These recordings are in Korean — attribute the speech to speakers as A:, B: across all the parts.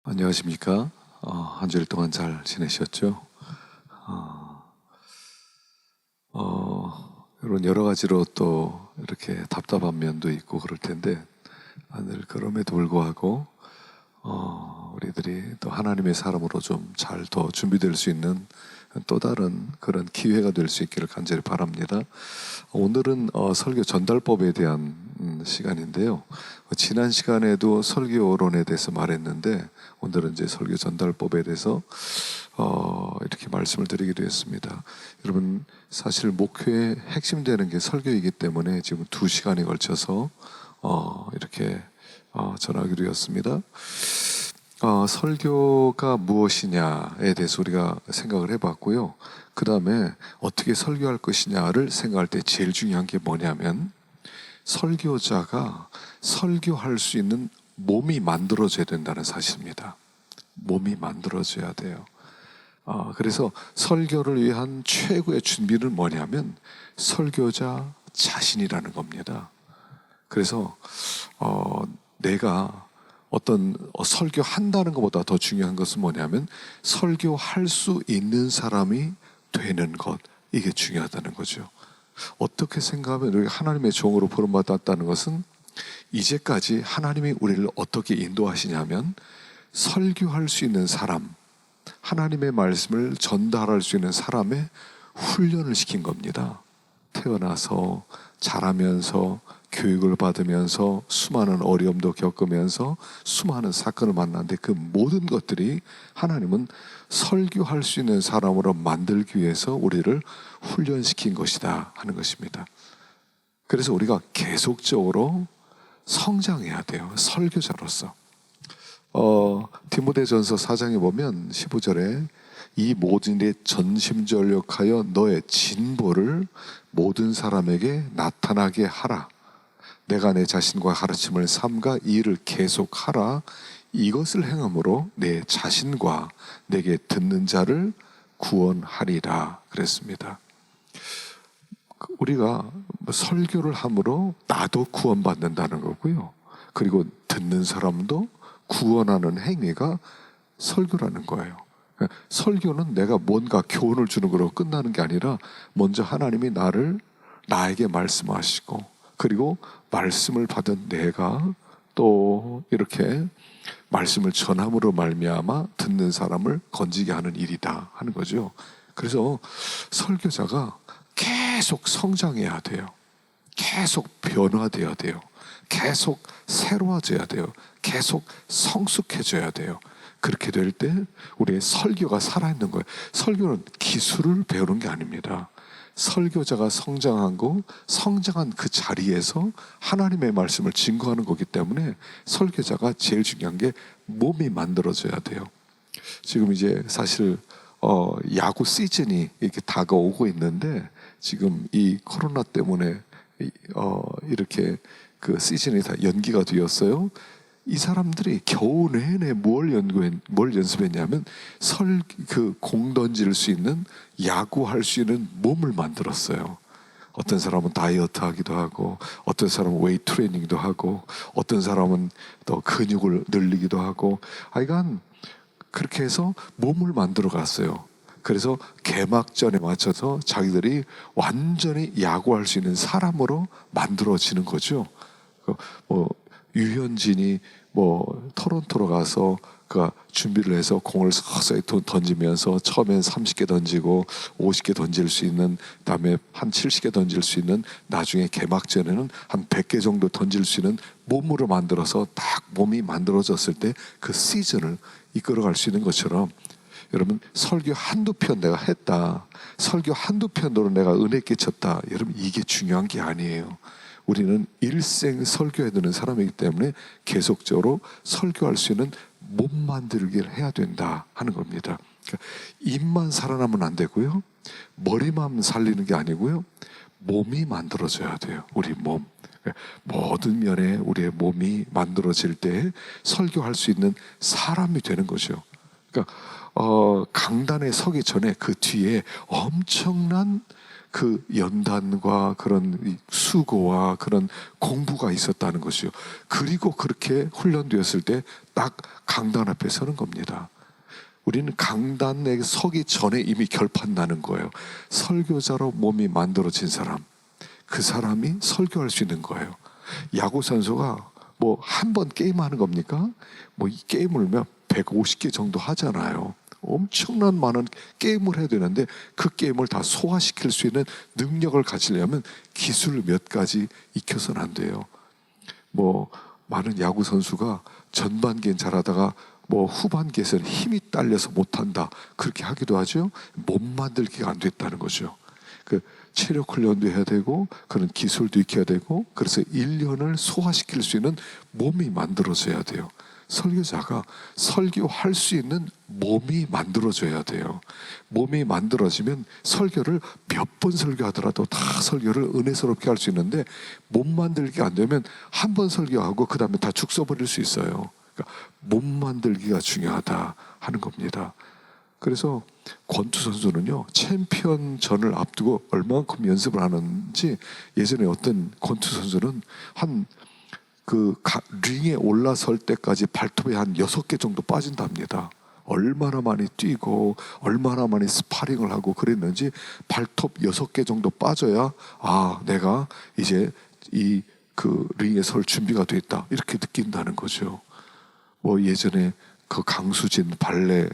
A: 안녕하십니까? 한 주일 동안 잘 지내셨죠? 여러분 여러 가지로 또 이렇게 답답한 면도 있고 그럴 텐데 늘 그럼에도 불구하고 우리들이 또 하나님의 사람으로 좀 잘 더 준비될 수 있는 또 다른 그런 기회가 될 수 있기를 간절히 바랍니다. 오늘은 설교 전달법에 대한 시간인데요. 지난 시간에도 설교론에 대해서 말했는데 오늘은 이제 설교 전달법에 대해서 이렇게 말씀을 드리기로 했습니다. 여러분 사실 목회의 핵심 되는 게 설교이기 때문에 지금 2시간에 걸쳐서 이렇게 전하기로 했습니다. 설교가 무엇이냐에 대해서 우리가 생각을 해봤고요. 그 다음에 어떻게 설교할 것이냐를 생각할 때 제일 중요한 게 뭐냐면 설교자가 설교할 수 있는 몸이 만들어져야 된다는 사실입니다. 몸이 만들어져야 돼요. 그래서 설교를 위한 최고의 준비는 뭐냐면 설교자 자신이라는 겁니다. 그래서 내가 어떤 설교한다는 것보다 더 중요한 것은 뭐냐면 설교할 수 있는 사람이 되는 것, 이게 중요하다는 거죠. 어떻게 생각하면 우리가 하나님의 종으로 부름받았다는 것은 이제까지 하나님이 우리를 어떻게 인도하시냐면 설교할 수 있는 사람, 하나님의 말씀을 전달할 수 있는 사람의 훈련을 시킨 겁니다. 태어나서 자라면서 교육을 받으면서 수많은 어려움도 겪으면서 수많은 사건을 만났는데 그 모든 것들이 하나님은 설교할 수 있는 사람으로 만들기 위해서 우리를 훈련시킨 것이다 하는 것입니다. 그래서 우리가 계속적으로 성장해야 돼요. 설교자로서. 디모데전서 4장에 보면 15절에 이 모든 일에 전심전력하여 너의 진보를 모든 사람에게 나타나게 하라. 내가 내 자신과 가르침을 삼가 이 일을 계속하라. 이것을 행함으로 내 자신과 내게 듣는 자를 구원하리라 그랬습니다. 우리가 설교를 함으로 나도 구원받는다는 거고요. 그리고 듣는 사람도 구원하는 행위가 설교라는 거예요. 설교는 내가 뭔가 교훈을 주는 거로 끝나는 게 아니라 먼저 하나님이 나에게 말씀하시고 그리고 말씀을 받은 내가 또 이렇게 말씀을 전함으로 말미암아 듣는 사람을 건지게 하는 일이다 하는 거죠. 그래서 설교자가 계속 성장해야 돼요. 계속 변화되어야 돼요. 계속 새로워져야 돼요. 계속 성숙해져야 돼요. 그렇게 될 때 우리의 설교가 살아있는 거예요. 설교는 기술을 배우는 게 아닙니다. 설교자가 성장하고 성장한 그 자리에서 하나님의 말씀을 증거하는 거기 때문에 설교자가 제일 중요한 게 몸이 만들어져야 돼요. 지금 이제 사실 야구 시즌이 이렇게 다가오고 있는데 지금 이 코로나 때문에 이렇게 그 시즌이 다 연기가 되었어요. 이 사람들이 겨우 내내 뭘 연습했냐면 공 던질 수 있는 야구할 수 있는 몸을 만들었어요. 어떤 사람은 다이어트 하기도 하고 어떤 사람은 웨이트 트레이닝도 하고 어떤 사람은 또 근육을 늘리기도 하고 하여간 그렇게 해서 몸을 만들어 갔어요. 그래서 개막전에 맞춰서 자기들이 완전히 야구할 수 있는 사람으로 만들어지는 거죠. 유현진이 토론토로 가서 그 준비를 해서 공을 서서히 던지면서 처음엔 30개 던지고 50개 던질 수 있는, 그다음에 한 70개 던질 수 있는, 나중에 개막전에는 한 100개 정도 던질 수 있는 몸으로 만들어서 딱 몸이 만들어졌을 때 그 시즌을 이끌어갈 수 있는 것처럼 여러분 설교 한두 편 내가 했다, 설교 한두 편으로 내가 은혜 끼쳤다, 여러분 이게 중요한 게 아니에요. 우리는 일생 설교해야 되는 사람이기 때문에 계속적으로 설교할 수 있는 몸 만들기를 해야 된다 하는 겁니다. 그러니까 입만 살아나면 안 되고요, 머리만 살리는 게 아니고요, 몸이 만들어져야 돼요. 우리 몸, 모든 면에 우리의 몸이 만들어질 때 설교할 수 있는 사람이 되는 거죠. 그러니까 강단에 서기 전에 그 뒤에 엄청난 그 연단과 그런 수고와 그런 공부가 있었다는 것이요. 그리고 그렇게 훈련되었을 때 딱 강단 앞에 서는 겁니다. 우리는 강단에 서기 전에 이미 결판 나는 거예요. 설교자로 몸이 만들어진 사람, 그 사람이 설교할 수 있는 거예요. 야구 선수가 뭐 한 번 게임하는 겁니까? 뭐 이 게임을 150개 정도 하잖아요. 엄청난 많은 게임을 해야 되는데 그 게임을 다 소화시킬 수 있는 능력을 가지려면 기술 몇 가지 익혀서는 안 돼요. 뭐 많은 야구 선수가 전반기엔 잘하다가 뭐 후반기에서는 힘이 딸려서 못한다 그렇게 하기도 하죠. 몸 만들기가 안 됐다는 거죠. 그 체력 훈련도 해야 되고 그런 기술도 익혀야 되고 그래서 1년을 소화시킬 수 있는 몸이 만들어져야 돼요. 설교자가 설교할 수 있는 몸이 만들어져야 돼요. 몸이 만들어지면 설교를 몇 번 설교하더라도 다 설교를 은혜스럽게 할 수 있는데 몸 만들기가 안 되면 한 번 설교하고 그 다음에 다 죽 써버릴 수 있어요. 그러니까 몸 만들기가 중요하다 하는 겁니다. 그래서 권투 선수는요 챔피언전을 앞두고 얼마만큼 연습을 하는지 예전에 어떤 권투 선수는 한 링에 올라설 때까지 발톱에 한 6개 정도 빠진답니다. 얼마나 많이 뛰고 얼마나 많이 스파링을 하고 그랬는지 발톱 6개 정도 빠져야 내가 이제 링에 설 준비가 됐다 이렇게 느낀다는 거죠. 뭐 예전에 그 강수진 발레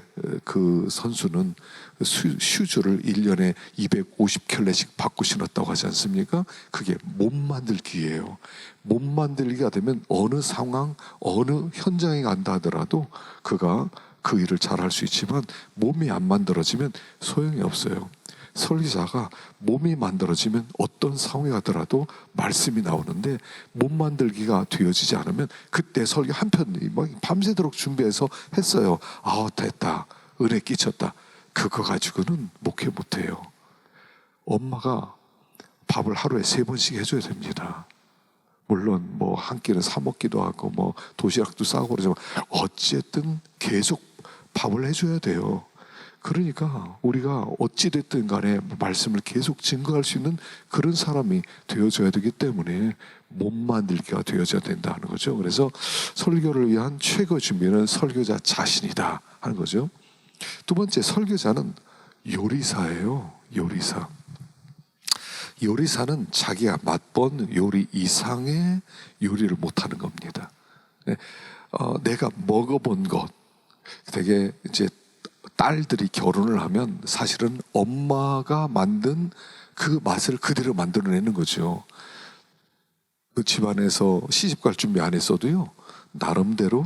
A: 그 선수는 슈즈를 1년에 250켤레씩 바꿔 신었다고 하지 않습니까? 그게 몸 만들기예요. 몸 만들기가 되면 어느 상황, 어느 현장에 간다 하더라도 그가 그 일을 잘할 수 있지만 몸이 안 만들어지면 소용이 없어요. 설교자가 몸이 만들어지면 어떤 상황에 가더라도 말씀이 나오는데 몸 만들기가 되어지지 않으면 그때 설교 한 편 밤새도록 준비해서 했어요. 됐다. 은혜 끼쳤다. 그거 가지고는 목회 못해요. 엄마가 밥을 하루에 3번씩 해줘야 됩니다. 물론 뭐 한 끼는 사 먹기도 하고 뭐 도시락도 싸고 그러지만 어쨌든 계속 밥을 해줘야 돼요. 그러니까 우리가 어찌됐든 간에 말씀을 계속 증거할 수 있는 그런 사람이 되어져야 되기 때문에 몸 만들기가 되어져야 된다는 거죠. 그래서 설교를 위한 최고 준비는 설교자 자신이다 하는 거죠. 두 번째, 설교자는 요리사예요. 요리사. 요리사는 자기가 맛본 요리 이상의 요리를 못하는 겁니다. 내가 먹어본 것, 되게 이제 딸들이 결혼을 하면 사실은 엄마가 만든 그 맛을 그대로 만들어내는 거죠. 그 집안에서 시집갈 준비 안 했어도요 나름대로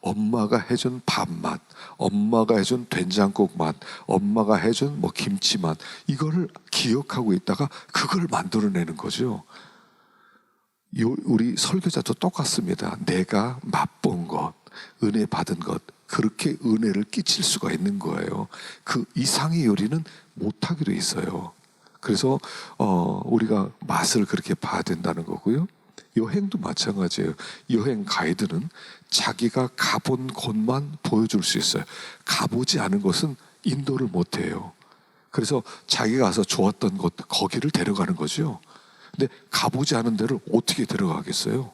A: 엄마가 해준 밥맛, 엄마가 해준 된장국 맛, 엄마가 해준 뭐 김치 맛 이거를 기억하고 있다가 그걸 만들어내는 거죠. 우리 설교자도 똑같습니다. 내가 맛본 것, 은혜 받은 것 그렇게 은혜를 끼칠 수가 있는 거예요. 그 이상의 요리는 못하게 돼 있어요. 그래서 우리가 맛을 그렇게 봐야 된다는 거고요. 여행도 마찬가지예요. 여행 가이드는 자기가 가본 곳만 보여줄 수 있어요. 가보지 않은 곳은 인도를 못해요. 그래서 자기가 가서 좋았던 곳 거기를 데려가는 거죠. 근데 가보지 않은 데를 어떻게 데려가겠어요?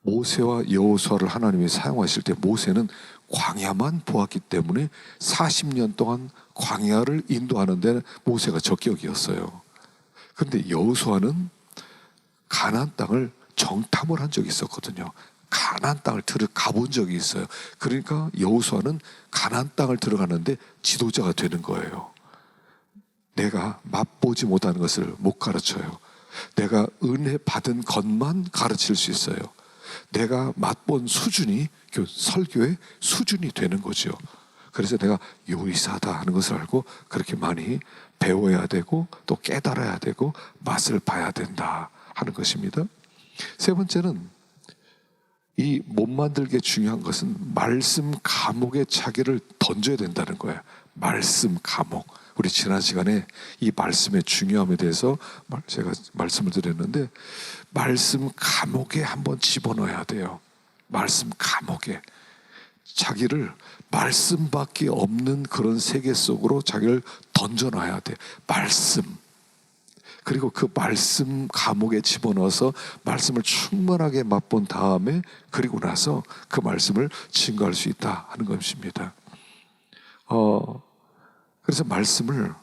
A: 모세와 여호수아를 하나님이 사용하실 때 모세는 광야만 보았기 때문에 40년 동안 광야를 인도하는 데는 모세가 적격이었어요. 그런데 여호수아는 가나안 땅을 정탐을 한 적이 있었거든요. 가나안 땅을 가본 적이 있어요. 그러니까 여호수아는 가나안 땅을 들어가는데 지도자가 되는 거예요. 내가 맛보지 못하는 것을 못 가르쳐요. 내가 은혜 받은 것만 가르칠 수 있어요. 내가 맛본 수준이 설교의 수준이 되는 거죠. 그래서 내가 요리사다 하는 것을 알고 그렇게 많이 배워야 되고 또 깨달아야 되고 맛을 봐야 된다 하는 것입니다. 세 번째는 이 몸 만들기에 중요한 것은 말씀 감옥에 자기를 던져야 된다는 거예요. 말씀 감옥. 우리 지난 시간에 이 말씀의 중요함에 대해서 제가 말씀을 드렸는데 말씀 감옥에 한번 집어넣어야 돼요. 말씀 감옥에 자기를 말씀밖에 없는 그런 세계 속으로 자기를 던져놔야 돼. 말씀. 그리고 그 말씀 감옥에 집어넣어서 말씀을 충만하게 맛본 다음에 그리고 나서 그 말씀을 증거할 수 있다 하는 것입니다. 그래서 말씀을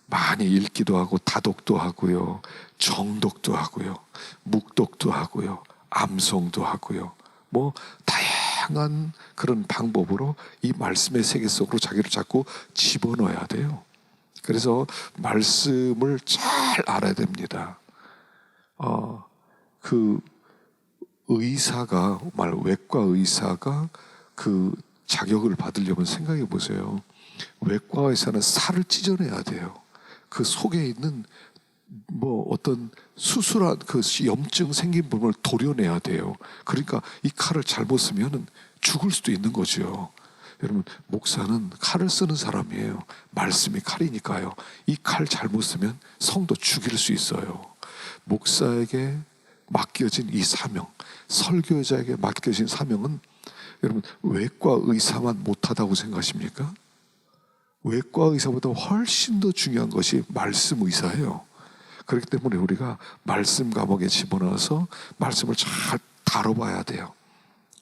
A: 많이 읽기도 하고 다독도 하고요, 정독도 하고요, 묵독도 하고요, 암송도 하고요, 뭐 다양한 그런 방법으로 이 말씀의 세계 속으로 자기를 자꾸 집어넣어야 돼요. 그래서 말씀을 잘 알아야 됩니다. 그 의사가, 외과 의사가 그 자격을 받으려면 생각해 보세요. 외과 의사는 살을 찢어내야 돼요. 그 속에 있는 뭐 어떤 수술한 그 염증 생긴 부분을 도려내야 돼요. 그러니까 이 칼을 잘못 쓰면 죽을 수도 있는 거죠. 여러분, 목사는 칼을 쓰는 사람이에요. 말씀이 칼이니까요. 이 칼 잘못 쓰면 성도 죽일 수 있어요. 목사에게 맡겨진 이 사명, 설교자에게 맡겨진 사명은 여러분, 외과 의사만 못하다고 생각하십니까? 외과 의사보다 훨씬 더 중요한 것이 말씀 의사예요. 그렇기 때문에 우리가 말씀 감옥에 집어넣어서 말씀을 잘 다뤄봐야 돼요.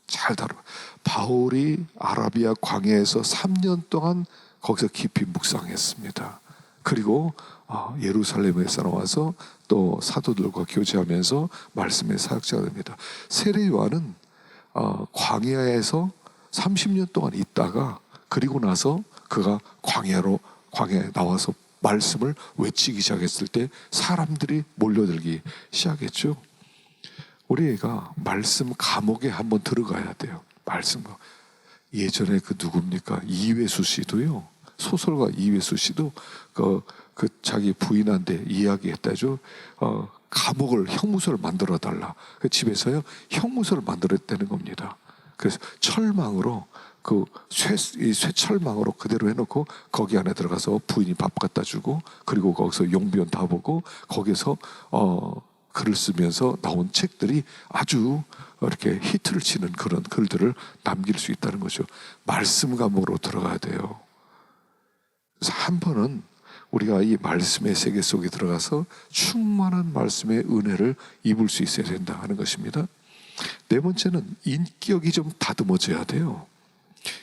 A: 잘 다뤄. 바울이 아라비아 광야에서 3년 동안 거기서 깊이 묵상했습니다. 그리고 예루살렘에 살아와서 또 사도들과 교제하면서 말씀의 사역자가 됩니다. 세례 요한은 광야에서 30년 동안 있다가 그리고 나서 그가 광야에 나와서 말씀을 외치기 시작했을 때 사람들이 몰려들기 시작했죠. 우리가 말씀 감옥에 한번 들어가야 돼요. 말씀. 예전에 그 누굽니까? 이회수 씨도요. 소설가 이회수 씨도 그 자기 부인한테 이야기했다죠. 감옥을, 형무소를 만들어 달라. 그 집에서요 형무소를 만들었다는 겁니다. 그래서 철망으로 쇠철망으로 그대로 해놓고 거기 안에 들어가서 부인이 밥 갖다 주고 그리고 거기서 용비원 다 보고 거기서 글을 쓰면서 나온 책들이 아주 이렇게 히트를 치는 그런 글들을 남길 수 있다는 거죠. 말씀 감옥으로 들어가야 돼요. 그래서 한 번은 우리가 이 말씀의 세계 속에 들어가서 충만한 말씀의 은혜를 입을 수 있어야 된다 하는 것입니다. 네 번째는 인격이 좀 다듬어져야 돼요.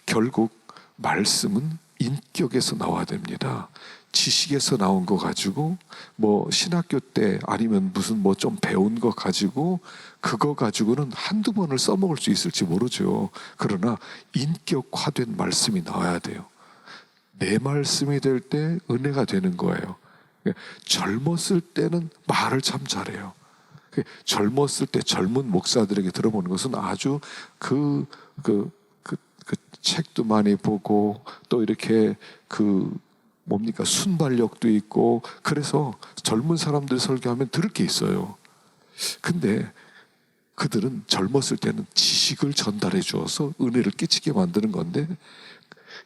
A: 결국 말씀은 인격에서 나와야 됩니다. 지식에서 나온 거 가지고 뭐 신학교 때 아니면 무슨 뭐 좀 배운 거 가지고 그거 가지고는 한두 번을 써먹을 수 있을지 모르죠. 그러나 인격화된 말씀이 나와야 돼요. 내 말씀이 될 때 은혜가 되는 거예요. 젊었을 때는 말을 참 잘해요. 젊었을 때 젊은 목사들에게 들어보는 것은 아주 그 책도 많이 보고 또 이렇게 순발력도 있고 그래서 젊은 사람들 설교하면 들을 게 있어요. 근데 그들은 젊었을 때는 지식을 전달해 주어서 은혜를 끼치게 만드는 건데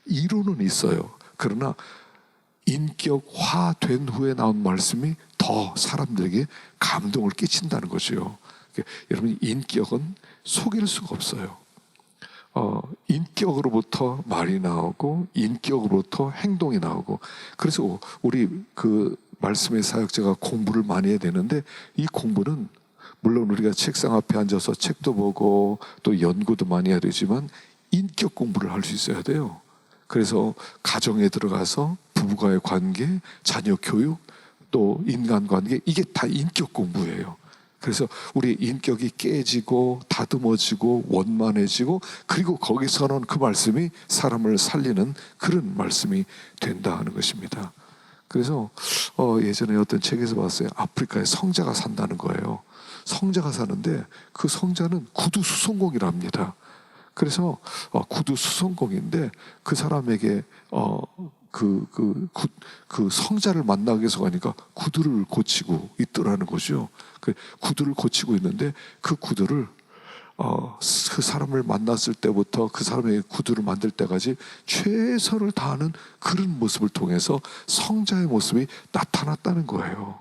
A: 이론은 있어요. 그러나 인격화된 후에 나온 말씀이 더 사람들에게 감동을 끼친다는 거죠. 여러분, 인격은 속일 수가 없어요. 인격으로부터 말이 나오고 인격으로부터 행동이 나오고 그래서 우리 그 말씀의 사역자가 공부를 많이 해야 되는데 이 공부는 물론 우리가 책상 앞에 앉아서 책도 보고 또 연구도 많이 해야 되지만 인격 공부를 할 수 있어야 돼요. 그래서 가정에 들어가서 부부와의 관계, 자녀 교육, 또 인간관계 이게 다 인격 공부예요. 그래서 우리 인격이 깨지고 다듬어지고 원만해지고 그리고 거기서는 그 말씀이 사람을 살리는 그런 말씀이 된다 하는 것입니다. 그래서 예전에 어떤 책에서 봤어요. 아프리카에 성자가 산다는 거예요. 성자가 사는데 그 성자는 구두 수송공이랍니다. 그래서 구두 수송공인데 그 사람에게 그 성자를 만나기 위해서 가니까 구두를 고치고 있더라는 거죠. 그 구두를 고치고 있는데 그 구두를 그 사람을 만났을 때부터 그 사람에게 구두를 만들 때까지 최선을 다하는 그런 모습을 통해서 성자의 모습이 나타났다는 거예요.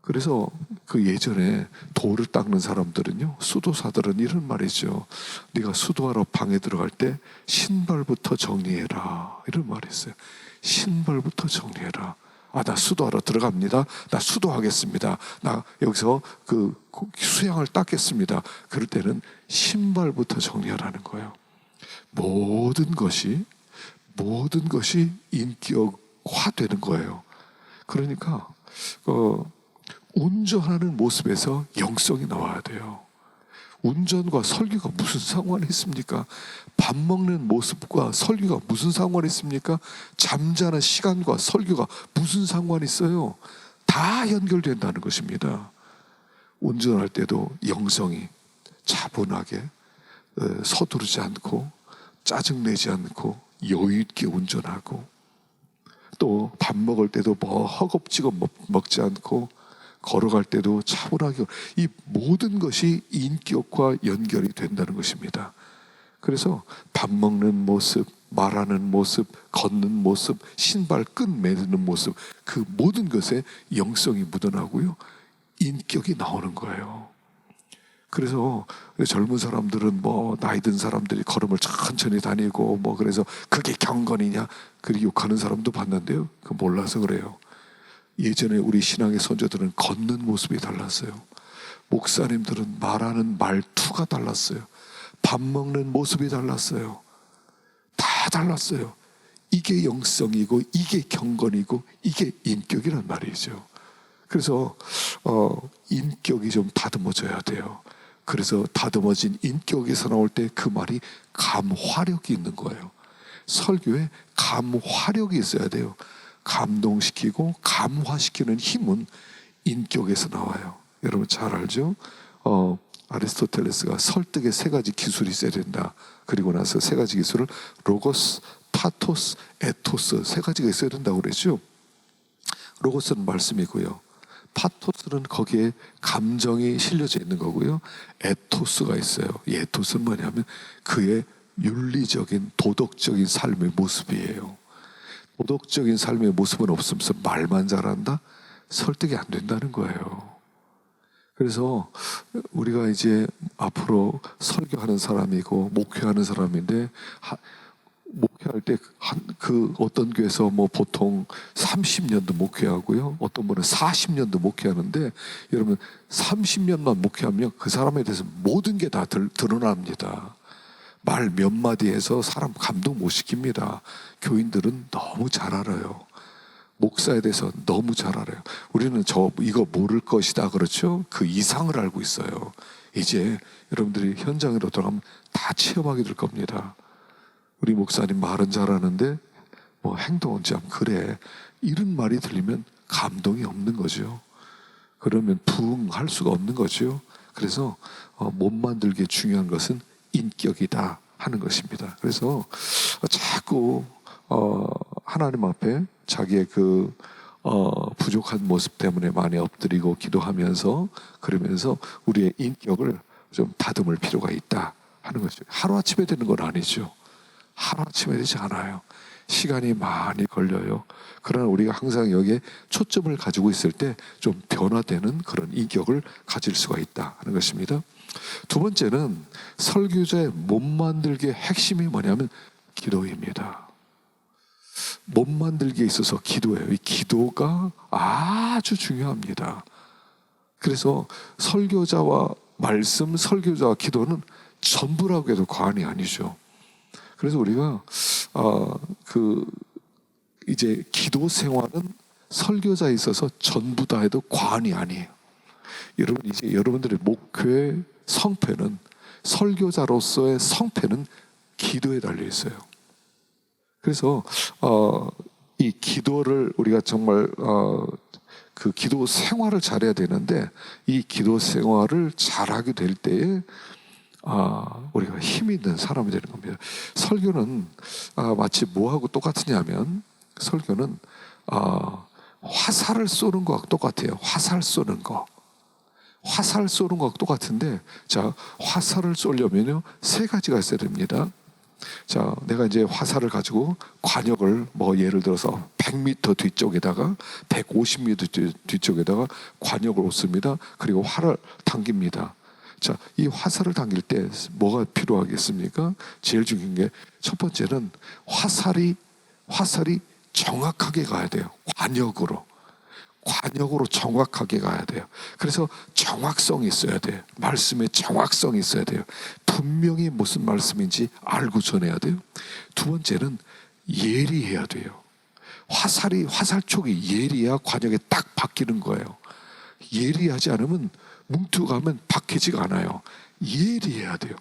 A: 그래서 그 예전에 돌을 닦는 사람들은요, 수도사들은 이런 말이죠. 네가 수도하러 방에 들어갈 때 신발부터 정리해라 이런 말이 있어요. 신발부터 정리해라. 나 수도하러 들어갑니다. 나 수도하겠습니다. 나 여기서 그 수양을 닦겠습니다. 그럴 때는 신발부터 정리하라는 거예요. 모든 것이 인격화되는 거예요. 그러니까 운전하는 모습에서 영성이 나와야 돼요. 운전과 설교가 무슨 상관이 있습니까? 밥 먹는 모습과 설교가 무슨 상관이 있습니까? 잠자는 시간과 설교가 무슨 상관이 있어요? 다 연결된다는 것입니다. 운전할 때도 영성이 차분하게 서두르지 않고 짜증내지 않고 여유 있게 운전하고, 또 밥 먹을 때도 뭐 허겁지겁 먹지 않고 걸어갈 때도 차분하게, 이 모든 것이 인격과 연결이 된다는 것입니다. 그래서 밥 먹는 모습, 말하는 모습, 걷는 모습, 신발 끈 매는 모습, 그 모든 것에 영성이 묻어나고요, 인격이 나오는 거예요. 그래서 젊은 사람들은 뭐 나이 든 사람들이 걸음을 천천히 다니고 뭐 그래서 그게 경건이냐 그렇게 욕하는 사람도 봤는데요, 그 몰라서 그래요. 예전에 우리 신앙의 선조들은 걷는 모습이 달랐어요. 목사님들은 말하는 말투가 달랐어요. 밥 먹는 모습이 달랐어요. 다 달랐어요. 이게 영성이고 이게 경건이고 이게 인격이란 말이죠. 그래서 인격이 좀 다듬어져야 돼요. 그래서 다듬어진 인격에서 나올 때 그 말이 감화력이 있는 거예요. 설교에 감화력이 있어야 돼요. 감동시키고 감화시키는 힘은 인격에서 나와요. 여러분 잘 알죠? 아리스토텔레스가 설득의 세 가지 기술이 있어야 된다. 그리고 나서 세 가지 기술을 로고스, 파토스, 에토스 세 가지가 있어야 된다고 그랬죠. 로고스는 말씀이고요. 파토스는 거기에 감정이 실려져 있는 거고요. 에토스가 있어요. 이 에토스는 뭐냐면 그의 윤리적인 도덕적인 삶의 모습이에요. 도덕적인 삶의 모습은 없으면서 말만 잘한다? 설득이 안 된다는 거예요. 그래서 우리가 이제 앞으로 설교하는 사람이고 목회하는 사람인데, 목회할 때 그 어떤 교회에서 뭐 보통 30년도 목회하고요, 어떤 분은 40년도 목회하는데, 여러분 30년만 목회하면 그 사람에 대해서 모든 게 다 드러납니다. 말 몇 마디에서 사람 감동 못 시킵니다. 교인들은 너무 잘 알아요. 목사에 대해서 너무 잘 알아요. 우리는 이거 모를 것이다 그렇죠? 그 이상을 알고 있어요. 이제 여러분들이 현장으로 들어가면 다 체험하게 될 겁니다. 우리 목사님 말은 잘하는데 뭐 행동은 참 그래, 이런 말이 들리면 감동이 없는 거죠. 그러면 부응할 수가 없는 거죠. 그래서 못 만들기에 중요한 것은 인격이다 하는 것입니다. 그래서 자꾸 하나님 앞에 자기의 그 부족한 모습 때문에 많이 엎드리고 기도하면서, 그러면서 우리의 인격을 좀 다듬을 필요가 있다 하는 것이죠. 하루아침에 되는 건 아니죠. 하루아침에 되지 않아요. 시간이 많이 걸려요. 그러나 우리가 항상 여기에 초점을 가지고 있을 때 좀 변화되는 그런 인격을 가질 수가 있다 하는 것입니다. 두 번째는 설교자의 못 만들기의 핵심이 뭐냐면 기도입니다. 못 만들기에 있어서 기도예요. 이 기도가 아주 중요합니다. 그래서 설교자와 말씀, 설교자와 기도는 전부라고 해도 과언이 아니죠. 그래서 우리가 이제 기도 생활은 설교자에 있어서 전부다 해도 과언이 아니에요. 여러분, 이제 여러분들의 목회의 성패는, 설교자로서의 성패는 기도에 달려 있어요. 그래서 이 기도를 우리가 정말 그 기도 생활을 잘해야 되는데, 이 기도 생활을 잘하게 될 때에 우리가 힘이 있는 사람이 되는 겁니다. 설교는 마치 뭐하고 똑같으냐면, 설교는 화살을 쏘는 거하고 똑같아요. 화살 쏘는 거. 화살 쏘는 거하고 똑같은데, 자, 화살을 쏘려면요, 세 가지가 있어야 됩니다. 자, 내가 이제 화살을 가지고 관역을 뭐 예를 들어서 100m 뒤쪽에다가 150m 뒤쪽에다가 관역을 놓습니다. 그리고 활을 당깁니다. 자, 이 화살을 당길 때 뭐가 필요하겠습니까? 제일 중요한 게, 첫 번째는 화살이 정확하게 가야 돼요. 관역으로 정확하게 가야 돼요. 그래서 정확성이 있어야 돼요. 말씀에 정확성이 있어야 돼요. 분명히 무슨 말씀인지 알고 전해야 돼요. 두 번째는 예리해야 돼요. 화살촉이 예리해야 관역에 딱 박히는 거예요. 예리하지 않으면 뭉툭하면 박히지가 않아요. 예리해야 돼요.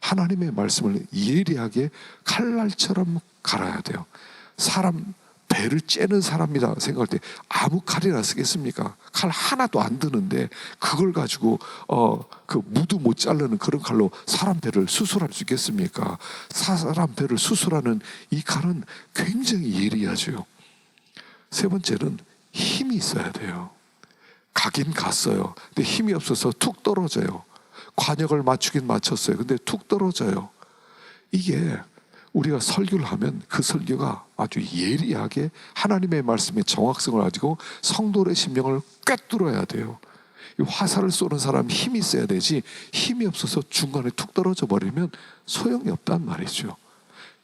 A: 하나님의 말씀을 예리하게 칼날처럼 갈아야 돼요. 사람 배를 째는 사람이다 생각할 때 아무 칼이나 쓰겠습니까? 칼 하나도 안 드는데 그걸 가지고 그 무도 못 자르는 그런 칼로 사람 배를 수술할 수 있겠습니까? 사람 배를 수술하는 이 칼은 굉장히 예리하죠. 세 번째는 힘이 있어야 돼요. 가긴 갔어요. 근데 힘이 없어서 툭 떨어져요. 관역을 맞추긴 맞췄어요. 근데 툭 떨어져요. 이게 우리가 설교를 하면 그 설교가 아주 예리하게 하나님의 말씀의 정확성을 가지고 성도의 심령을 꿰뚫어야 돼요. 화살을 쏘는 사람이 힘이 있어야 되지, 힘이 없어서 중간에 툭 떨어져 버리면 소용이 없단 말이죠.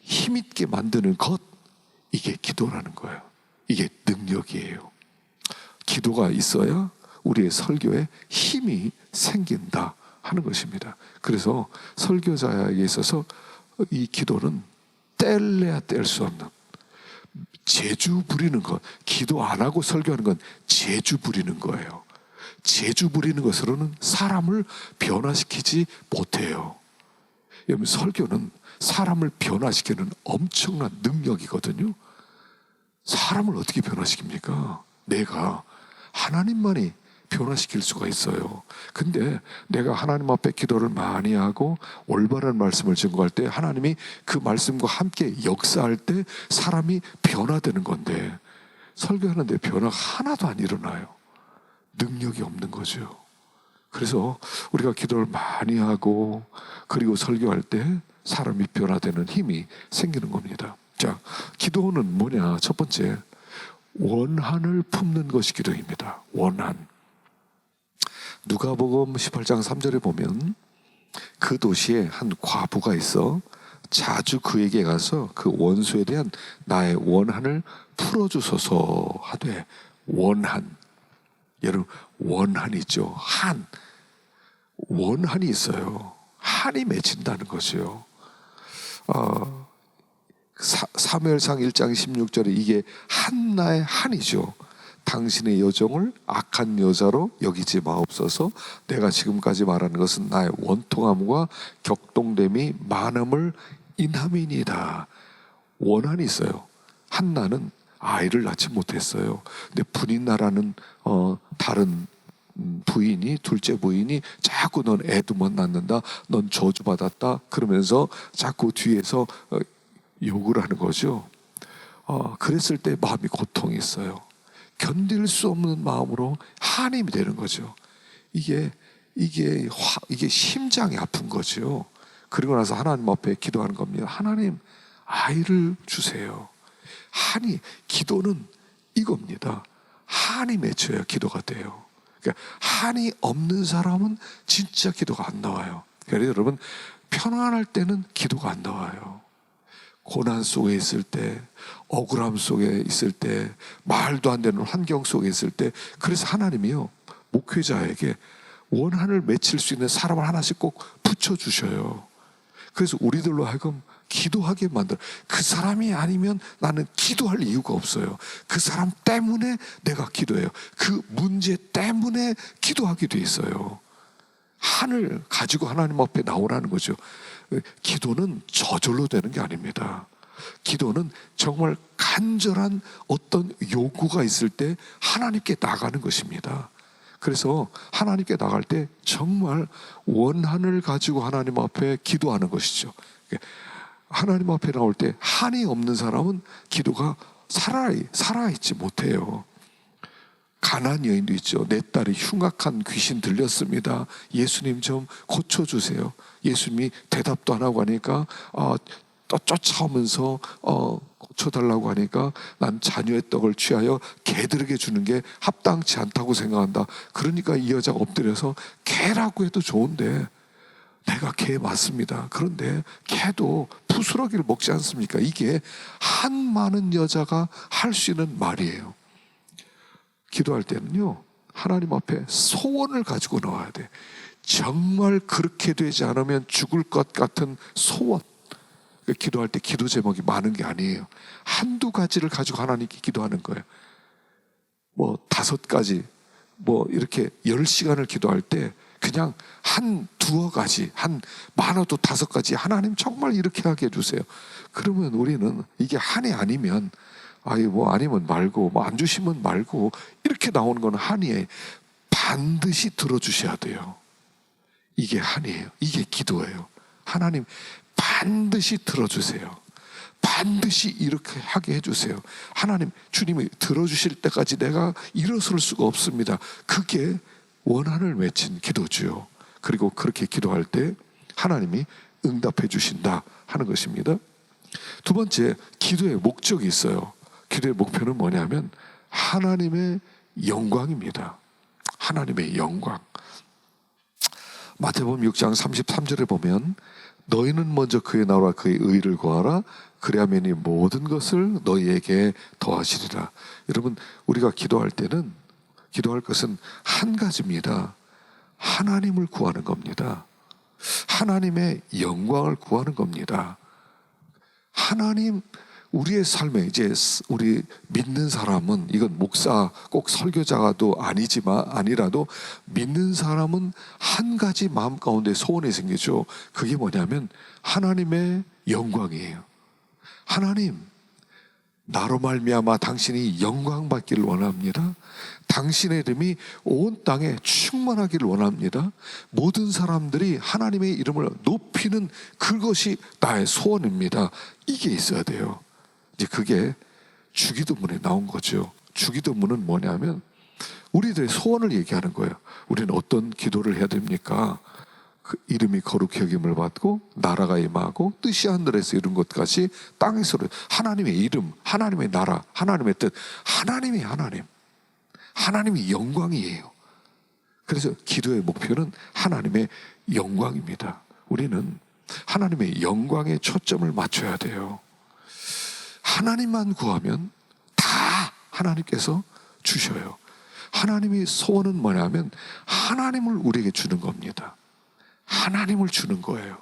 A: 힘있게 만드는 것, 이게 기도라는 거예요. 이게 능력이에요. 기도가 있어야 우리의 설교에 힘이 생긴다 하는 것입니다. 그래서 설교자에게 있어서 이 기도는 뗄래야 뗄 수 없는, 재주 부리는 것, 기도 안 하고 설교하는 건 재주 부리는 거예요. 재주 부리는 것으로는 사람을 변화시키지 못해요. 여러분, 설교는 사람을 변화시키는 엄청난 능력이거든요. 사람을 어떻게 변화시킵니까? 내가, 하나님만이 변화시킬 수가 있어요. 근데 내가 하나님 앞에 기도를 많이 하고 올바른 말씀을 증거할 때 하나님이 그 말씀과 함께 역사할 때 사람이 변화되는 건데, 설교하는데 변화가 하나도 안 일어나요. 능력이 없는 거죠. 그래서 우리가 기도를 많이 하고 그리고 설교할 때 사람이 변화되는 힘이 생기는 겁니다. 자, 기도는 뭐냐? 첫 번째, 원한을 품는 것이 기도입니다. 원한. 누가복음 18장 3절에 보면 그 도시에 한 과부가 있어 자주 그에게 가서 그 원수에 대한 나의 원한을 풀어주소서 하되. 원한, 여러분, 원한이 있죠. 한, 원한이 있어요. 한이 맺힌다는 거죠. 사무엘상 1장 16절에 이게 한나의 한이죠. 당신의 여종을 악한 여자로 여기지 마옵소서. 내가 지금까지 말하는 것은 나의 원통함과 격동됨이 많음을 인함이니이다. 원한이 있어요. 한나는 아이를 낳지 못했어요. 근데 분인나라는 다른 부인이, 둘째 부인이 자꾸 넌 애도 못 낳는다, 넌 저주받았다 그러면서 자꾸 뒤에서 욕을 하는 거죠. 그랬을 때 마음이 고통이 있어요. 견딜 수 없는 마음으로 한이 되는 거죠. 이게 심장이 아픈 거죠. 그리고 나서 하나님 앞에 기도하는 겁니다. 하나님, 아이를 주세요. 한이, 기도는 이겁니다. 한이 맺혀야 기도가 돼요. 그러니까 한이 없는 사람은 진짜 기도가 안 나와요. 그러니까 여러분, 편안할 때는 기도가 안 나와요. 고난 속에 있을 때, 억울함 속에 있을 때, 말도 안 되는 환경 속에 있을 때, 그래서 하나님이요, 목회자에게 원한을 맺힐 수 있는 사람을 하나씩 꼭 붙여주셔요. 그래서 우리들로 하여금 기도하게 만들어. 그 사람이 아니면 나는 기도할 이유가 없어요. 그 사람 때문에 내가 기도해요. 그 문제 때문에 기도하게 돼 있어요. 한을 가지고 하나님 앞에 나오라는 거죠. 기도는 저절로 되는 게 아닙니다. 기도는 정말 간절한 어떤 요구가 있을 때 하나님께 나가는 것입니다. 그래서 하나님께 나갈 때 정말 원한을 가지고 하나님 앞에 기도하는 것이죠. 하나님 앞에 나올 때 한이 없는 사람은 기도가 살아있지 못해요. 가나안 여인도 있죠. 내 딸이 흉악한 귀신 들렸습니다. 예수님 좀 고쳐주세요. 예수님이 대답도 안 하고 하니까 또 쫓아오면서 고쳐달라고 하니까 난 자녀의 떡을 취하여 개들에게 주는 게 합당치 않다고 생각한다. 그러니까 이 여자가 엎드려서 개라고 해도 좋은데 내가 개 맞습니다. 그런데 개도 부스러기를 먹지 않습니까? 이게 한 많은 여자가 할 수 있는 말이에요. 기도할 때는요, 하나님 앞에 소원을 가지고 나와야 돼. 정말 그렇게 되지 않으면 죽을 것 같은 소원. 기도할 때 기도 제목이 많은 게 아니에요. 한두 가지를 가지고 하나님께 기도하는 거예요. 뭐 5가지, 뭐 이렇게 10시간을 기도할 때 그냥 한 두어 가지, 한 많아도 5가지, 하나님 정말 이렇게 하게 해주세요. 그러면 우리는 이게 한이 아니면, 아이 뭐 아니면 말고, 뭐 안 주시면 말고, 이렇게 나오는 건 한이에요. 반드시 들어주셔야 돼요. 이게 한이에요. 이게 기도예요. 하나님 반드시 들어주세요. 반드시 이렇게 하게 해주세요. 하나님, 주님이 들어주실 때까지 내가 일어설 수가 없습니다. 그게 원한을 맺힌 기도죠. 그리고 그렇게 기도할 때 하나님이 응답해 주신다 하는 것입니다. 두 번째, 기도의 목적이 있어요. 기도의 목표는 뭐냐면 하나님의 영광입니다. 하나님의 영광. 마태복음 6장 33절에 보면 너희는 먼저 그의 나라와 그의 의를 구하라. 그리하면 이 모든 것을 너희에게 더하시리라. 여러분, 우리가 기도할 때는 기도할 것은 한 가지입니다. 하나님을 구하는 겁니다. 하나님의 영광을 구하는 겁니다. 하나님, 우리의 삶에 이제 우리 믿는 사람은, 이건 목사 꼭 설교자도 아니라도 믿는 사람은 한 가지 마음 가운데 소원이 생기죠. 그게 뭐냐면 하나님의 영광이에요. 하나님, 나로 말미암아 당신이 영광 받기를 원합니다. 당신의 이름이 온 땅에 충만하기를 원합니다. 모든 사람들이 하나님의 이름을 높이는 그것이 나의 소원입니다. 이게 있어야 돼요. 이제 그게 주기도문에 나온 거죠. 주기도문은 뭐냐면 우리들의 소원을 얘기하는 거예요. 우리는 어떤 기도를 해야 됩니까? 그 이름이 거룩히 여김을 받고 나라가 임하고 뜻이 하늘에서 이룬 것 같이 땅에서도, 하나님의 이름, 하나님의 나라, 하나님의 뜻, 하나님이 하나님이 영광이에요. 그래서 기도의 목표는 하나님의 영광입니다. 우리는 하나님의 영광에 초점을 맞춰야 돼요. 하나님만 구하면 다 하나님께서 주셔요. 하나님의 소원은 뭐냐면 하나님을 우리에게 주는 겁니다. 하나님을 주는 거예요.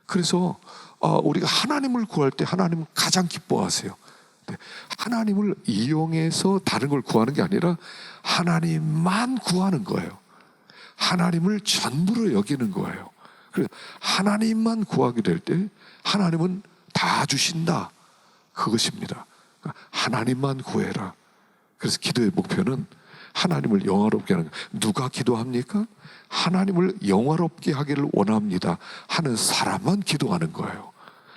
A: 그래서 우리가 하나님을 구할 때 하나님은 가장 기뻐하세요. 하나님을 이용해서 다른 걸 구하는 게 아니라 하나님만 구하는 거예요. 하나님을 전부로 여기는 거예요. 그래서 하나님만 구하게 될 때 하나님은 다 주신다. 그것입니다. 하나님만 구해라. 그래서 기도의 목표는 하나님을 영화롭게 하는 거예요. 누가 기도합니까? 하나님을 영화롭게 하기를 원합니다 하는 사람만 기도하는 거예요.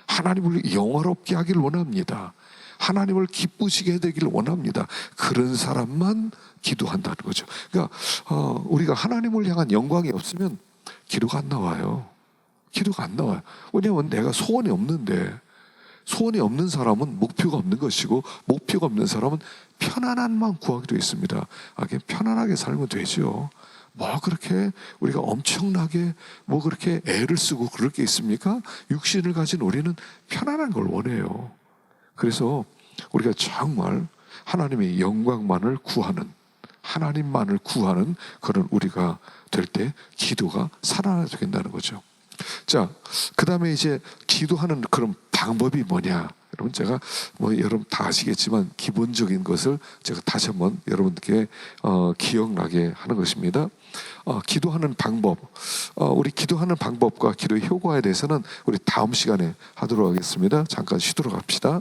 A: 하나님을 영화롭게 하기를 원합니다. 하나님을 기쁘시게 되기를 원합니다. 그런 사람만 기도한다는 거죠. 그러니까 우리가 하나님을 향한 영광이 없으면 기도가 안 나와요. 기도가 안 나와요. 왜냐하면 내가 소원이 없는데, 소원이 없는 사람은 목표가 없는 것이고, 목표가 없는 사람은 편안함만 구하게 되어 있습니다. 그냥 편안하게 살면 되죠. 뭐 그렇게 우리가 엄청나게 뭐 그렇게 애를 쓰고 그럴 게 있습니까? 육신을 가진 우리는 편안한 걸 원해요. 그래서 우리가 정말 하나님의 영광만을 구하는, 하나님만을 구하는 그런 우리가 될 때 기도가 살아나게 된다는 거죠. 자, 그 다음에 이제 기도하는 그런 방법이 뭐냐? 여러분, 제가 뭐 여러분 다 아시겠지만 기본적인 것을 제가 다시 한번 여러분께 기억나게 하는 것입니다. 기도하는 방법, 우리 기도하는 방법과 기도의 효과에 대해서는 우리 다음 시간에 하도록 하겠습니다. 잠깐 쉬도록 합시다.